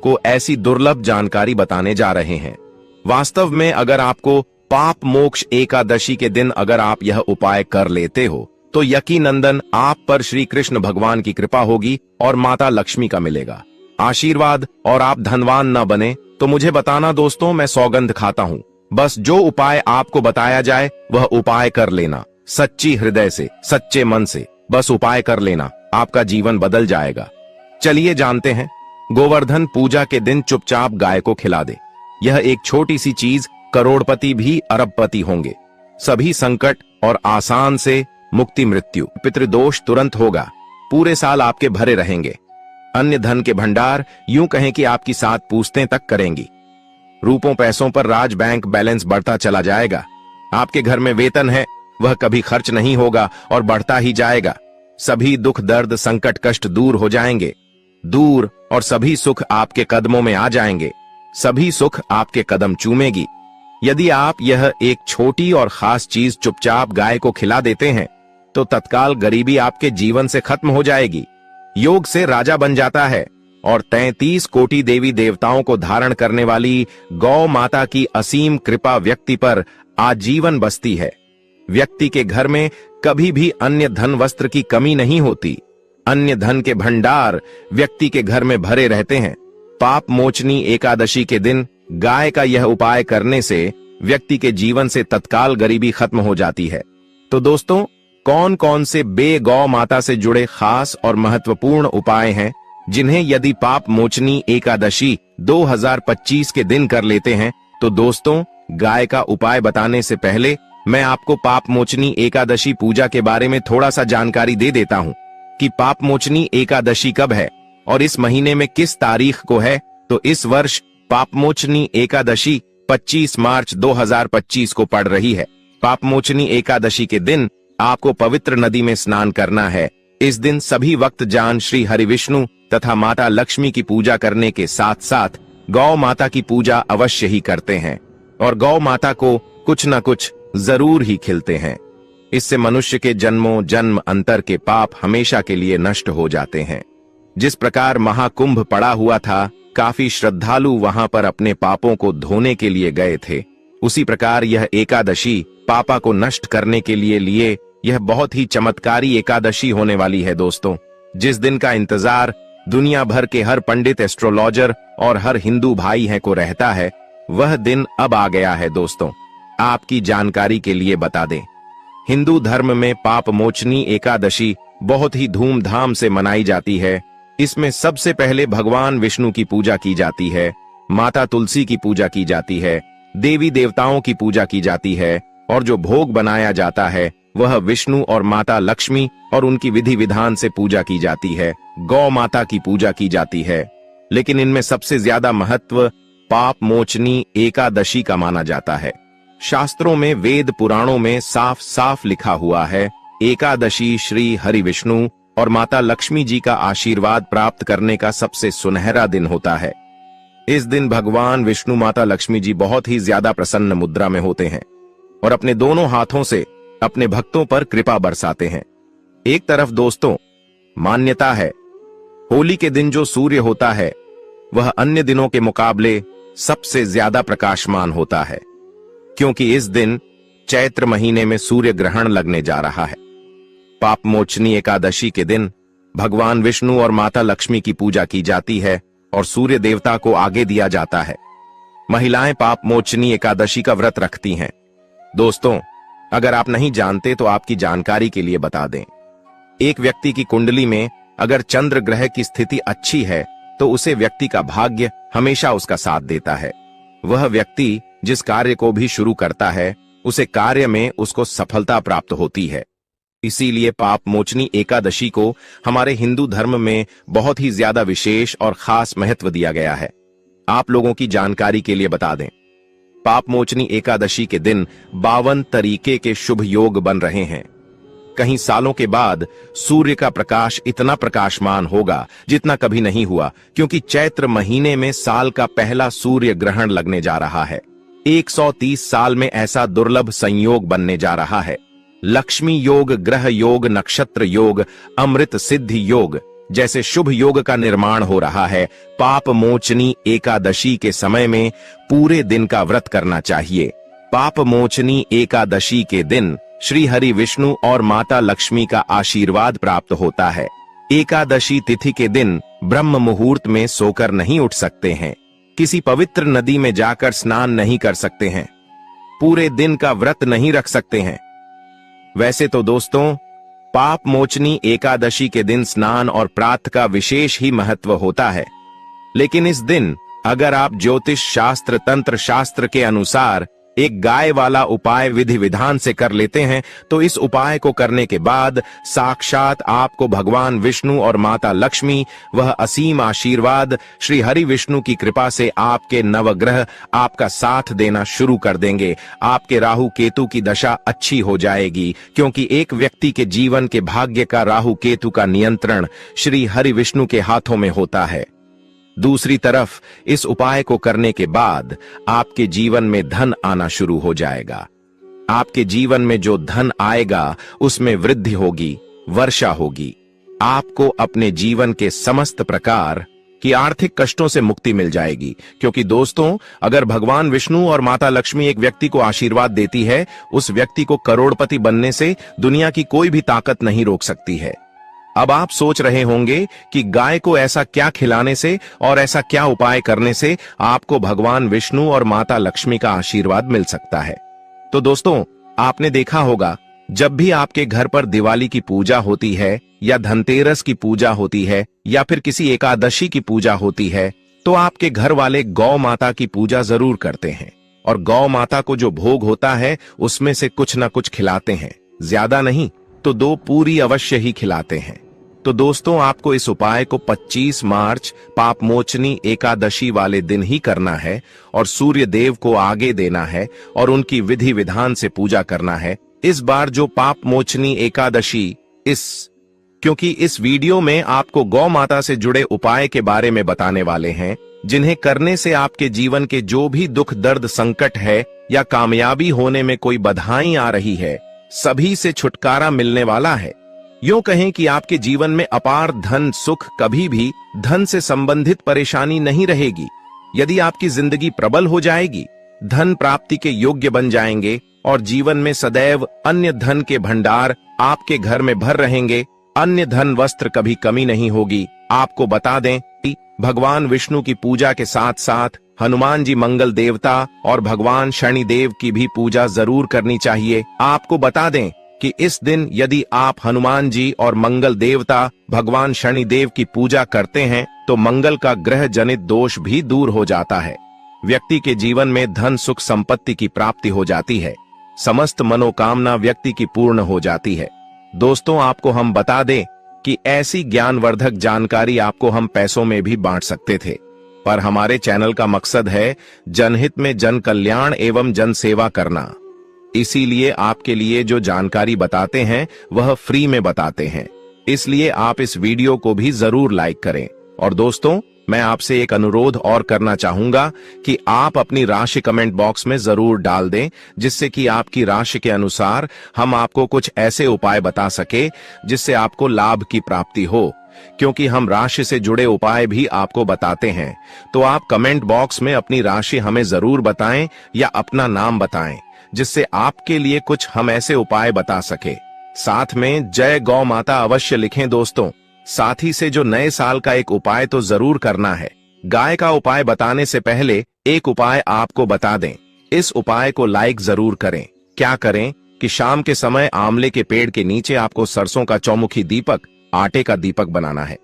आपको ऐसी दुर्लभ जानकारी बताने जा रहे हैं। वास्तव में अगर आपको पाप मोक्ष एकादशी के दिन अगर आप यह उपाय कर लेते हो तो यकीनंदन आप पर श्री कृष्ण भगवान की कृपा होगी और माता लक्ष्मी का मिलेगा आशीर्वाद, और आप धनवान न बने तो मुझे बताना दोस्तों, मैं सौगंध खाता हूँ। बस जो उपाय आपको बताया जाए वह उपाय कर लेना, सच्ची हृदय से, सच्चे मन से बस उपाय कर लेना, आपका जीवन बदल जाएगा। चलिए जानते हैं। गोवर्धन पूजा के दिन चुपचाप गाय को खिला दे। यह एक छोटी सी चीज करोड़पति भी अरबपति होंगे। सभी संकट और आसान से मुक्ति, मृत्यु, पितृदोष तुरंत होगा। पूरे साल आपके भरे रहेंगे। अन्य धन के भंडार यूं कहें कि आपकी 7 पूछतें तक करेंगी। रूपों पैसों पर राज बैंक बैलेंस बढ़ता चला जाएगा। आपके घर में वेतन है वह कभी खर्च नहीं होगा और बढ़ता ही जाएगा। सभी दुख दर्द संकट कष्ट दूर हो जाएंगे, दूर, और सभी सुख आपके कदमों में आ जाएंगे। सभी सुख आपके कदम चूमेगी। यदि आप यह एक छोटी और खास चीज चुपचाप गाय को खिला देते हैं तो तत्काल गरीबी आपके जीवन से खत्म हो जाएगी। योग से राजा बन जाता है और 33 कोटि देवी देवताओं को धारण करने वाली गौ माता की असीम कृपा व्यक्ति पर आजीवन बसती है। व्यक्ति के घर में कभी भी अन्य धन वस्त्र की कमी नहीं होती। अन्य धन के भंडार व्यक्ति के घर में भरे रहते हैं। पाप मोचनी एकादशी के दिन गाय का यह उपाय करने से व्यक्ति के जीवन से तत्काल गरीबी खत्म हो जाती है। तो दोस्तों, कौन कौन से बे गौ माता से जुड़े खास और महत्वपूर्ण उपाय हैं जिन्हें यदि पाप मोचनी एकादशी 2025 के दिन कर लेते हैं तो दोस्तों, गाय का उपाय बताने से पहले मैं आपको पाप मोचनी एकादशी पूजा के बारे में थोड़ा सा जानकारी दे देता हूं कि पाप मोचनी एकादशी कब है और इस महीने में किस तारीख को है। तो इस वर्ष पाप मोचनी एकादशी 25 मार्च 2025 को पड़ रही है। पाप मोचनी एकादशी के दिन आपको पवित्र नदी में स्नान करना है। इस दिन सभी वक्त जान श्री हरि विष्णु तथा माता लक्ष्मी की पूजा करने के साथ साथ गौ माता की पूजा अवश्य ही करते हैं और गौ माता को कुछ न कुछ जरूर ही खिलते हैं। इससे मनुष्य के जन्मों जन्म अंतर के पाप हमेशा के लिए नष्ट हो जाते हैं। जिस प्रकार महाकुंभ पड़ा हुआ था, काफी श्रद्धालु वहां पर अपने पापों को धोने के लिए गए थे, उसी प्रकार यह एकादशी पापा को नष्ट करने के लिए यह बहुत ही चमत्कारी एकादशी होने वाली है दोस्तों, जिस दिन का इंतजार दुनिया भर के हर पंडित, एस्ट्रोलॉजर और हर हिंदू भाई है को रहता है। वह दिन अब आ गया है दोस्तों। आपकी जानकारी के लिए बता दें, हिंदू धर्म में पाप मोचनी एकादशी बहुत ही धूमधाम से मनाई जाती है। इसमें सबसे पहले भगवान विष्णु की पूजा की जाती है, माता तुलसी की पूजा की जाती है, देवी देवताओं की पूजा की जाती है और जो भोग बनाया जाता है वह विष्णु और माता लक्ष्मी और उनकी विधि विधान से पूजा की जाती है। गौ माता की पूजा की जाती है। लेकिन इनमें सबसे ज्यादा महत्व पाप मोचनी एकादशी का माना जाता है। शास्त्रों में, वेद पुराणों में साफ साफ लिखा हुआ है, एकादशी श्री हरि विष्णु और माता लक्ष्मी जी का आशीर्वाद प्राप्त करने का सबसे सुनहरा दिन होता है। इस दिन भगवान विष्णु माता लक्ष्मी जी बहुत ही ज्यादा प्रसन्न मुद्रा में होते हैं और अपने दोनों हाथों से अपने भक्तों पर कृपा बरसाते हैं। एक तरफ दोस्तों मान्यता है, होली के दिन जो सूर्य होता है वह अन्य दिनों के मुकाबले सबसे ज्यादा प्रकाशमान होता है, क्योंकि इस दिन चैत्र महीने में सूर्य ग्रहण लगने जा रहा है। पाप मोचनी एकादशी के दिन भगवान विष्णु और माता लक्ष्मी की पूजा की जाती है और सूर्य देवता को आगे दिया जाता है। महिलाएं पाप मोचनी एकादशी का व्रत रखती हैं। दोस्तों, अगर आप नहीं जानते तो आपकी जानकारी के लिए बता दें, एक व्यक्ति की कुंडली में अगर चंद्र ग्रह की स्थिति अच्छी है तो उसे व्यक्ति का भाग्य हमेशा उसका साथ देता है। वह व्यक्ति जिस कार्य को भी शुरू करता है उसे कार्य में उसको सफलता प्राप्त होती है। इसीलिए पाप मोचनी एकादशी को हमारे हिंदू धर्म में बहुत ही ज्यादा विशेष और खास महत्व दिया गया है। आप लोगों की जानकारी के लिए बता दें, पाप मोचनी एकादशी के दिन 52 तरीके के शुभ योग बन रहे हैं। कहीं सालों के बाद सूर्य का प्रकाश इतना प्रकाशमान होगा जितना कभी नहीं हुआ, क्योंकि चैत्र महीने में साल का पहला सूर्य ग्रहण लगने जा रहा है। 130 साल में ऐसा दुर्लभ संयोग बनने जा रहा है। लक्ष्मी योग, ग्रह योग, नक्षत्र योग, अमृत सिद्धि योग जैसे शुभ योग का निर्माण हो रहा है, पाप मोचनी एकादशी के समय में पूरे दिन का व्रत करना चाहिए। पाप मोचनी एकादशी के दिन श्री हरि विष्णु और माता लक्ष्मी का आशीर्वाद प्राप्त होता है। एकादशी तिथि के दिन ब्रह्म मुहूर्त में सोकर नहीं उठ सकते हैं, किसी पवित्र नदी में जाकर स्नान नहीं कर सकते हैं, पूरे दिन का व्रत नहीं रख सकते हैं। वैसे तो दोस्तों, पाप मोचनी एकादशी के दिन स्नान और प्रातः का विशेष ही महत्व होता है, लेकिन इस दिन अगर आप ज्योतिष शास्त्र तंत्र शास्त्र के अनुसार एक गाय वाला उपाय विधि विधान से कर लेते हैं तो इस उपाय को करने के बाद साक्षात आपको भगवान विष्णु और माता लक्ष्मी वह असीम आशीर्वाद श्री हरि विष्णु की कृपा से आपके नवग्रह आपका साथ देना शुरू कर देंगे। आपके राहु केतु की दशा अच्छी हो जाएगी, क्योंकि एक व्यक्ति के जीवन के भाग्य का राहु केतु का नियंत्रण श्री हरि विष्णु के हाथों में होता है। दूसरी तरफ इस उपाय को करने के बाद आपके जीवन में धन आना शुरू हो जाएगा। आपके जीवन में जो धन आएगा उसमें वृद्धि होगी, वर्षा होगी। आपको अपने जीवन के समस्त प्रकार की आर्थिक कष्टों से मुक्ति मिल जाएगी, क्योंकि दोस्तों, अगर भगवान विष्णु और माता लक्ष्मी एक व्यक्ति को आशीर्वाद देती है, उस व्यक्ति को करोड़पति बनने से दुनिया की कोई भी ताकत नहीं रोक सकती है। अब आप सोच रहे होंगे कि गाय को ऐसा क्या खिलाने से और ऐसा क्या उपाय करने से आपको भगवान विष्णु और माता लक्ष्मी का आशीर्वाद मिल सकता है। तो दोस्तों, आपने देखा होगा, जब भी आपके घर पर दिवाली की पूजा होती है या धनतेरस की पूजा होती है या फिर किसी एकादशी की पूजा होती है, तो आपके घर वाले गौ माता की पूजा जरूर करते हैं और गौ माता को जो भोग होता है उसमें से कुछ ना कुछ खिलाते हैं, ज्यादा नहीं तो 2 पूरी अवश्य ही खिलाते हैं। तो दोस्तों, आपको इस उपाय को 25 मार्च पाप मोचनी एकादशी वाले दिन ही करना है और सूर्य देव को आगे देना है और उनकी विधि विधान से पूजा करना है। इस बार जो पाप मोचनी एकादशी क्योंकि इस वीडियो में आपको गौ माता से जुड़े उपाय के बारे में बताने वाले हैं, जिन्हें करने से आपके जीवन के जो भी दुख दर्द संकट है या कामयाबी होने में कोई बाधाएं आ रही है, सभी से छुटकारा मिलने वाला है। यूं कहें कि आपके जीवन में अपार धन सुख, कभी भी धन से संबंधित परेशानी नहीं रहेगी। यदि आपकी जिंदगी प्रबल हो जाएगी, धन प्राप्ति के योग्य बन जाएंगे और जीवन में सदैव अन्य धन के भंडार आपके घर में भर रहेंगे, अन्य धन वस्त्र कभी कमी नहीं होगी। आपको बता दें कि भगवान विष्णु की पूजा के साथ साथ हनुमान जी मंगल देवता और भगवान शनि देव की भी पूजा जरूर करनी चाहिए। आपको बता दें कि इस दिन यदि आप हनुमान जी और मंगल देवता भगवान शनि देव की पूजा करते हैं तो मंगल का ग्रह जनित दोष भी दूर हो जाता है। व्यक्ति के जीवन में धन सुख संपत्ति की प्राप्ति हो जाती है, समस्त मनोकामना व्यक्ति की पूर्ण हो जाती है। दोस्तों, आपको हम बता दें कि ऐसी ज्ञानवर्धक जानकारी आपको हम पैसों में भी बांट सकते थे, पर हमारे चैनल का मकसद है जनहित में जन कल्याण एवं जन सेवा करना। इसीलिए आपके लिए जो जानकारी बताते हैं वह फ्री में बताते हैं, इसलिए आप इस वीडियो को भी जरूर लाइक करें। और दोस्तों, मैं आपसे एक अनुरोध और करना चाहूंगा कि आप अपनी राशि कमेंट बॉक्स में जरूर डाल दें, जिससे कि आपकी राशि के अनुसार हम आपको कुछ ऐसे उपाय बता सके जिससे आपको लाभ की प्राप्ति हो, क्योंकि हम राशि से जुड़े उपाय भी आपको बताते हैं। तो आप कमेंट बॉक्स में अपनी राशि हमें जरूर बताएं या अपना नाम बताएं, जिससे आपके लिए कुछ हम ऐसे उपाय बता सके। साथ में जय गौ माता अवश्य लिखें दोस्तों। साथ ही से जो नए साल का एक उपाय तो जरूर करना है। गाय का उपाय बताने से पहले एक उपाय आपको बता दें। इस उपाय को लाइक जरूर करें। क्या करें कि शाम के समय आंवले के पेड़ के नीचे आपको सरसों का चौमुखी दीपक, आटे का दीपक बनाना है।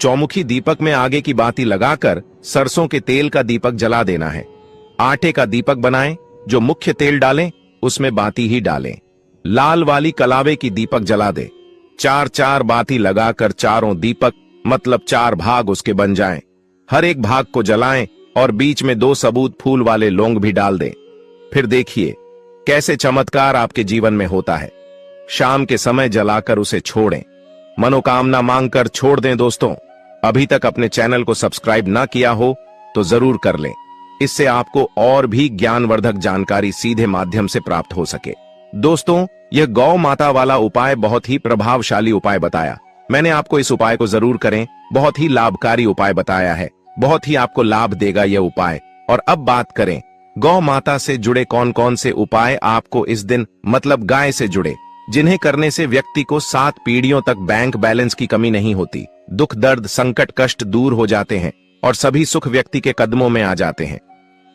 चौमुखी दीपक में आगे की बाती लगाकर सरसों के तेल का दीपक जला देना है। आटे का दीपक बनाएं, जो मुख्य तेल डालें उसमें बाती ही डालें। लाल वाली कलावे की दीपक जला दे। 4-4 बाती लगाकर चारों दीपक मतलब 4 भाग उसके बन जाएं। हर एक भाग को जलाएं और बीच में 2 सबूत फूल वाले लौंग भी डाल दें। फिर देखिए कैसे चमत्कार आपके जीवन में होता है। शाम के समय जलाकर उसे छोड़ें। मनोकामना मांगकर छोड़ दें। दोस्तों, अभी तक अपने चैनल को सब्सक्राइब ना किया हो तो जरूर कर लें, इससे आपको और भी ज्ञानवर्धक जानकारी सीधे माध्यम से प्राप्त हो सके। दोस्तों, यह गौ माता वाला उपाय बहुत ही प्रभावशाली उपाय बताया, मैंने आपको इस उपाय को जरूर करें, बहुत ही लाभकारी उपाय बताया है, बहुत ही आपको लाभ देगा यह उपाय। और अब बात करें गौ माता से जुड़े कौन कौन से उपाय आपको इस दिन, मतलब गाय से जुड़े, जिन्हें करने से व्यक्ति को 7 पीढ़ियों तक बैंक बैलेंस की कमी नहीं होती, दुख दर्द संकट कष्ट दूर हो जाते हैं और सभी सुख व्यक्ति के कदमों में आ जाते हैं।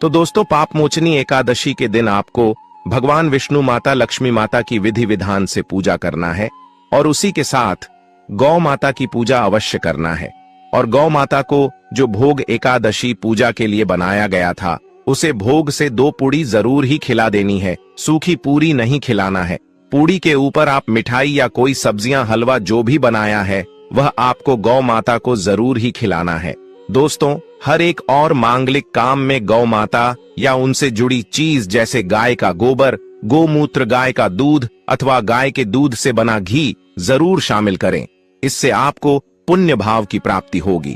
तो दोस्तों, पाप मोचनी एकादशी के दिन आपको भगवान विष्णु माता लक्ष्मी माता की विधि विधान से पूजा करना है और उसी के साथ गौ माता की पूजा अवश्य करना है। और गौ माता को जो भोग एकादशी पूजा के लिए बनाया गया था, उसे भोग से 2 पूड़ी जरूर ही खिला देनी है, सूखी पूरी नहीं खिलाना है। पूड़ी के ऊपर आप मिठाई या कोई सब्जियां हलवा जो भी बनाया है वह आपको गौ माता को जरूर ही खिलाना है। दोस्तों, हर एक और मांगलिक काम में गौ माता या उनसे जुड़ी चीज जैसे गाय का गोबर, गोमूत्र, गाय का दूध अथवा गाय के दूध से बना घी जरूर शामिल करें। इससे आपको पुण्य भाव की प्राप्ति होगी।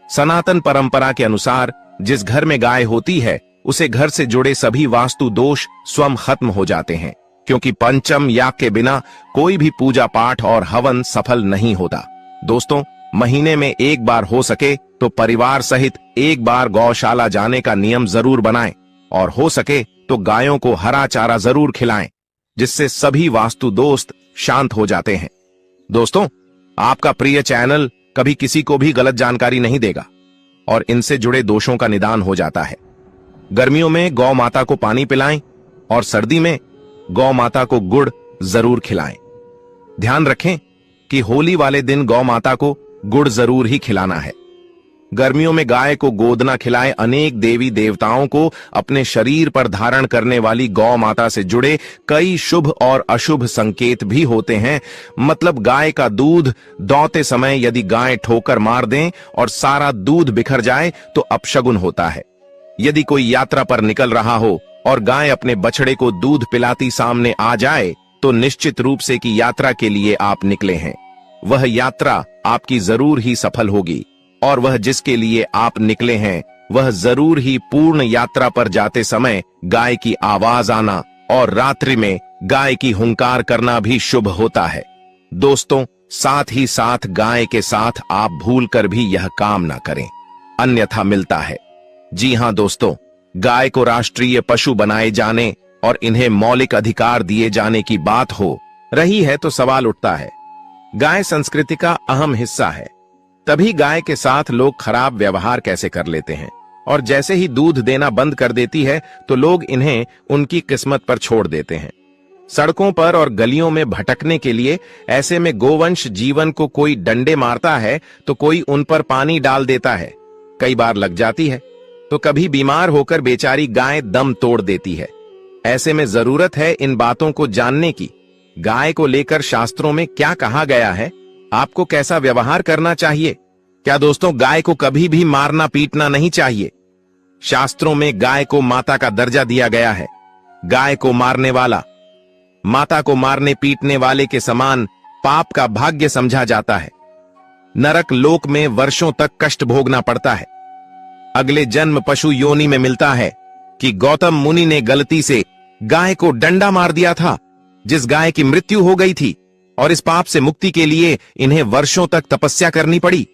सनातन परंपरा के अनुसार जिस घर में गाय होती है उसे घर से जुड़े सभी वास्तु दोष स्वयं खत्म हो जाते हैं, क्योंकि पंचम याग के बिना कोई भी पूजा पाठ और हवन सफल नहीं होता। दोस्तों, महीने में एक बार हो सके तो परिवार सहित एक बार गौशाला जाने का नियम जरूर बनाएं और हो सके तो गायों को हरा चारा जरूर खिलाएं, जिससे सभी वास्तु दोस्त शांत हो जाते हैं। दोस्तों, आपका प्रिय चैनल कभी किसी को भी गलत जानकारी नहीं देगा और इनसे जुड़े दोषों का निदान हो जाता है। गर्मियों में गौ माता को पानी पिलाएं और सर्दी में गौ माता को गुड़ जरूर खिलाएं। ध्यान रखें कि होली वाले दिन गौ माता को गुड़ जरूर ही खिलाना है। गर्मियों में गाय को गोदना खिलाएं। अनेक देवी देवताओं को अपने शरीर पर धारण करने वाली गौ माता से जुड़े कई शुभ और अशुभ संकेत भी होते हैं। मतलब गाय का दूध दौते समय यदि गाय ठोकर मार दें और सारा दूध बिखर जाए तो अपशगुन होता है। यदि कोई यात्रा पर निकल रहा हो और गाय अपने बछड़े को दूध पिलाती सामने आ जाए तो निश्चित रूप से कि यात्रा के लिए आप निकले हैं, वह यात्रा आपकी जरूर ही सफल होगी और वह जिसके लिए आप निकले हैं वह जरूर ही पूर्ण यात्रा पर जाते समय गाय की आवाज आना और रात्रि में गाय की हुंकार करना भी शुभ होता है। दोस्तों, साथ ही साथ गाय के साथ आप भूलकर भी यह काम ना करें, अन्यथा मिलता है। जी हां दोस्तों, गाय को राष्ट्रीय पशु बनाए जाने और इन्हें मौलिक अधिकार दिए जाने की बात हो रही है तो सवाल उठता है, गाय संस्कृति का अहम हिस्सा है, तभी गाय के साथ लोग खराब व्यवहार कैसे कर लेते हैं और जैसे ही दूध देना बंद कर देती है तो लोग इन्हें उनकी किस्मत पर छोड़ देते हैं, सड़कों पर और गलियों में भटकने के लिए। ऐसे में गोवंश जीवन को कोई डंडे मारता है तो कोई उन पर पानी डाल देता है, कई बार लग जाती है तो कभी बीमार होकर बेचारी गाय दम तोड़ देती है। ऐसे में जरूरत है इन बातों को जानने की। गाय को लेकर शास्त्रों में क्या कहा गया है, आपको कैसा व्यवहार करना चाहिए। क्या दोस्तों, गाय को कभी भी मारना पीटना नहीं चाहिए। शास्त्रों में गाय को माता का दर्जा दिया गया है। गाय को मारने वाला माता को मारने पीटने वाले के समान पाप का भाग्य समझा जाता है। नरक लोक में वर्षों तक कष्ट भोगना पड़ता है। अगले जन्म पशु योनि में मिलता है कि गौतम मुनि ने गलती से गाय को डंडा मार दिया था, जिस गाय की मृत्यु हो गई थी, और इस पाप से मुक्ति के लिए इन्हें वर्षों तक तपस्या करनी पड़ी।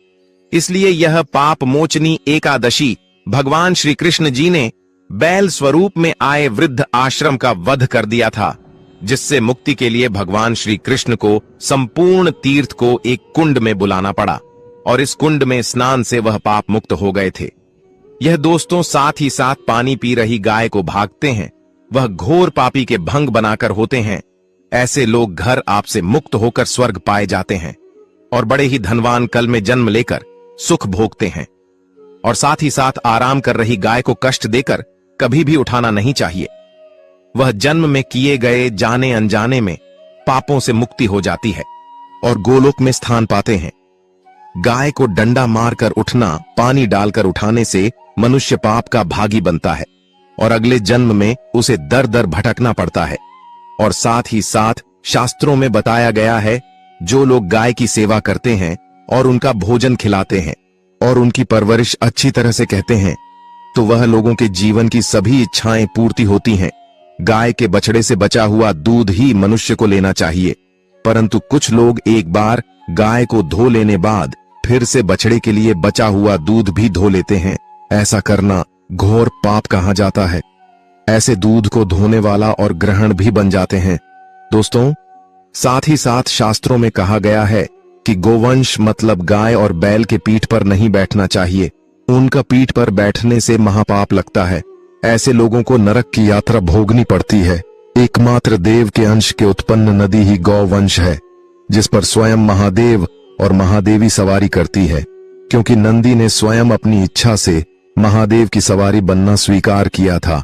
इसलिए यह पाप मोचनी एकादशी भगवान श्री कृष्ण जी ने बैल स्वरूप में आए वृद्ध आश्रम का वध कर दिया था, जिससे मुक्ति के लिए भगवान श्री कृष्ण को संपूर्ण तीर्थ को एक कुंड में बुलाना पड़ा और इस कुंड में स्नान से वह पाप मुक्त हो गए थे। यह दोस्तों साथ ही साथ पानी पी रही गाय को भागते हैं, वह घोर पापी के भंग बनाकर होते हैं। ऐसे लोग घर आपसे मुक्त होकर स्वर्ग पाए जाते हैं और बड़े ही धनवान कल में जन्म लेकर सुख भोगते हैं। और साथ ही साथ आराम कर रही गाय को कष्ट देकर कभी भी उठाना नहीं चाहिए। वह जन्म में किए गए जाने अनजाने में पापों से मुक्ति हो जाती है और गोलोक में स्थान पाते हैं। गाय को डंडा मारकर उठना, पानी डालकर उठाने से मनुष्य पाप का भागी बनता है और अगले जन्म में उसे दर दर भटकना पड़ता है। और साथ ही साथ शास्त्रों में बताया गया है, जो लोग गाय की सेवा करते हैं और उनका भोजन खिलाते हैं और उनकी परवरिश अच्छी तरह से कहते हैं, तो वह लोगों के जीवन की सभी इच्छाएं पूर्ति होती हैं। गाय के बछड़े से बचा हुआ दूध ही मनुष्य को लेना चाहिए, परंतु कुछ लोग एक बार गाय को धो लेने बाद फिर से बछड़े के लिए बचा हुआ दूध भी धो लेते हैं। ऐसा करना घोर पाप कहा जाता है। ऐसे दूध को धोने वाला और ग्रहण भी बन जाते हैं। दोस्तों, साथ ही साथ शास्त्रों में कहा गया है कि गोवंश मतलब गाय और बैल के पीठ पर नहीं बैठना चाहिए। उनका पीठ पर बैठने से महापाप लगता है। ऐसे लोगों को नरक की यात्रा भोगनी पड़ती है। एकमात्र देव के अंश के उत्पन्न नदी ही गौवंश है, जिस पर स्वयं महादेव और महादेवी सवारी करती है, क्योंकि नंदी ने स्वयं अपनी इच्छा से महादेव की सवारी बनना स्वीकार किया था।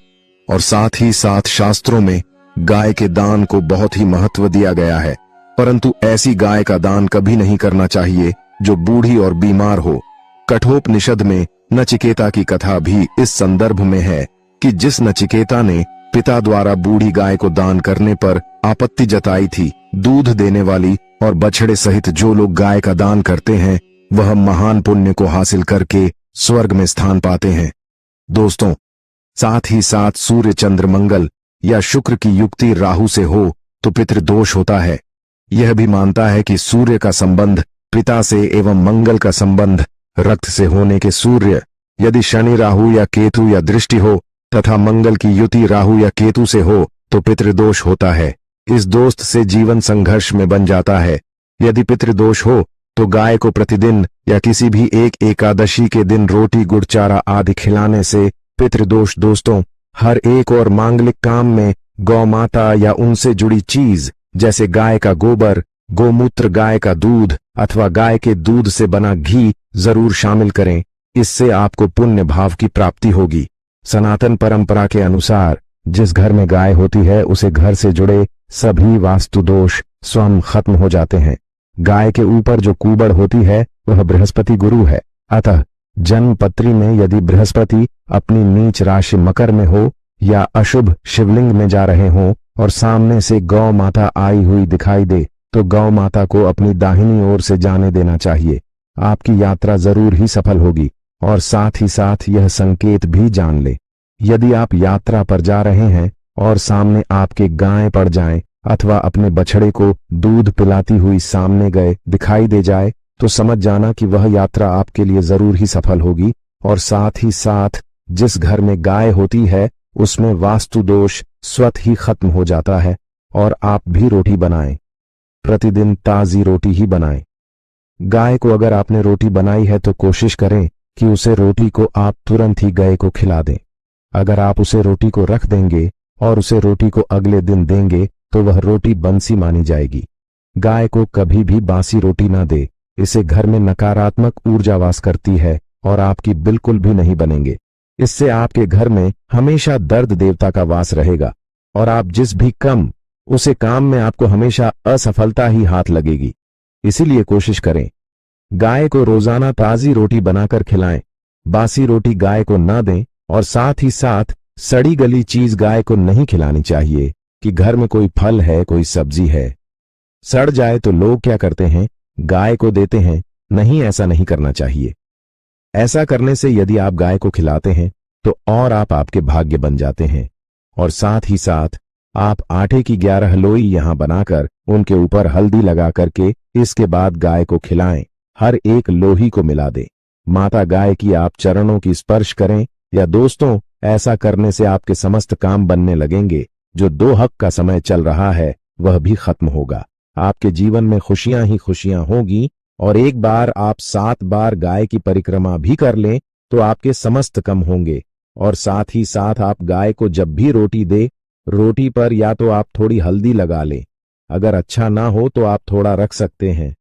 और साथ ही साथ शास्त्रों में गाय के दान को बहुत ही महत्व दिया गया है, परंतु ऐसी गाय का दान कभी नहीं करना चाहिए जो बूढ़ी और बीमार हो। कठोपनिषद में नचिकेता की कथा भी इस संदर्भ में है कि जिस नचिकेता ने पिता द्वारा बूढ़ी गाय को दान करने पर आपत्ति जताई थी, दूध देने वाली और बछड़े सहित जो लोग गाय का दान करते हैं वह महान पुण्य को हासिल करके स्वर्ग में स्थान पाते हैं। दोस्तों, साथ ही साथ सूर्य, चंद्र, मंगल या शुक्र की युक्ति राहु से हो तो पितृदोष होता है। यह भी मानता है कि सूर्य का संबंध पिता से एवं मंगल का संबंध रक्त से होने के सूर्य, यदि शनि, राहु या केतु या दृष्टि हो तथा मंगल की युति राहु या केतु से हो तो पितृदोष होता है। इस दोस्त से जीवन संघर्ष में बन जाता है। यदि पितृदोष हो तो गाय को प्रतिदिन या किसी भी एक एकादशी के दिन रोटी, गुड़, चारा आदि खिलाने से पितृदोष। दोस्तों, हर एक और मांगलिक काम में गौ माता या उनसे जुड़ी चीज जैसे गाय का गोबर, गोमूत्र, गाय का दूध अथवा गाय के दूध से बना घी जरूर शामिल करें। इससे आपको पुण्य भाव की प्राप्ति होगी। सनातन परंपरा के अनुसार जिस घर में गाय होती है उसे घर से जुड़े सभी वास्तु दोष स्वयं खत्म हो जाते हैं। गाय के ऊपर जो कुबड़ होती है वह बृहस्पति गुरु है। अतः जन्म पत्री में यदि बृहस्पति अपनी नीच राशि मकर में हो या अशुभ शिवलिंग में जा रहे हो और सामने से गौ माता आई हुई दिखाई दे तो गौ माता को अपनी दाहिनी ओर से जाने देना चाहिए। आपकी यात्रा जरूर ही सफल होगी। और साथ ही साथ यह संकेत भी जान ले, यदि आप यात्रा पर जा रहे हैं और सामने आपके गाय पड़ जाएं अथवा अपने बछड़े को दूध पिलाती हुई सामने गए दिखाई दे जाए तो समझ जाना कि वह यात्रा आपके लिए जरूर ही सफल होगी। और साथ ही साथ जिस घर में गाय होती है उसमें वास्तु दोष स्वतः ही खत्म हो जाता है। और आप भी रोटी बनाएं, प्रतिदिन ताजी रोटी ही बनाएं। गाय को अगर आपने रोटी बनाई है तो कोशिश करें कि उसे रोटी को आप तुरंत ही गाय को खिला दें। अगर आप उसे रोटी को रख देंगे और उसे रोटी को अगले दिन देंगे तो वह रोटी बंसी मानी जाएगी। गाय को कभी भी बासी रोटी ना दे, इसे घर में नकारात्मक ऊर्जा वास करती है और आपकी बिल्कुल भी नहीं बनेंगे। इससे आपके घर में हमेशा दर्द देवता का वास रहेगा और आप जिस भी उसे काम में आपको हमेशा असफलता ही हाथ लगेगी। इसीलिए कोशिश करें गाय को रोजाना ताजी रोटी बनाकर खिलाएं, बासी रोटी गाय को ना दें। और साथ ही साथ सड़ी गली चीज गाय को नहीं खिलानी चाहिए कि घर में कोई फल है, कोई सब्जी है, सड़ जाए तो लोग क्या करते हैं, गाय को देते हैं। नहीं, ऐसा नहीं करना चाहिए। ऐसा करने से यदि आप गाय को खिलाते हैं तो और आप आपके भाग्य बन जाते हैं। और साथ ही साथ आप आटे की 11 लोई यहां बनाकर उनके ऊपर हल्दी लगा करके इसके बाद गाय को खिलाएं। हर एक लोही को मिला दें। माता गाय की आप चरणों की स्पर्श करें। या दोस्तों, ऐसा करने से आपके समस्त काम बनने लगेंगे। जो दोहक का समय चल रहा है वह भी खत्म होगा। आपके जीवन में खुशियां ही खुशियां होगी। और एक बार आप 7 बार गाय की परिक्रमा भी कर लें तो आपके समस्त कम होंगे। और साथ ही साथ आप गाय को जब भी रोटी दे, रोटी पर या तो आप थोड़ी हल्दी लगा लें, अगर अच्छा ना हो तो आप थोड़ा रख सकते हैं,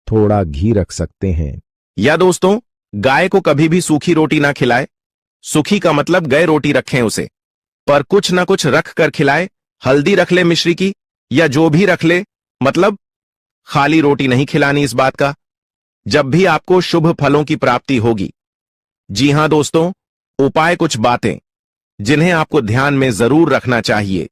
थोड़ा घी रख सकते हैं। या दोस्तों, गाय को कभी भी सूखी रोटी ना खिलाए। सूखी का मतलब गए रोटी रखें उसे, पर कुछ ना कुछ रख कर खिलाए। हल्दी रख ले मिश्री की या जो भी रख ले, मतलब खाली रोटी नहीं खिलानी। इस बात का जब भी आपको शुभ फलों की प्राप्ति होगी। जी हां दोस्तों, उपाय कुछ बातें जिन्हें आपको ध्यान में जरूर रखना चाहिए।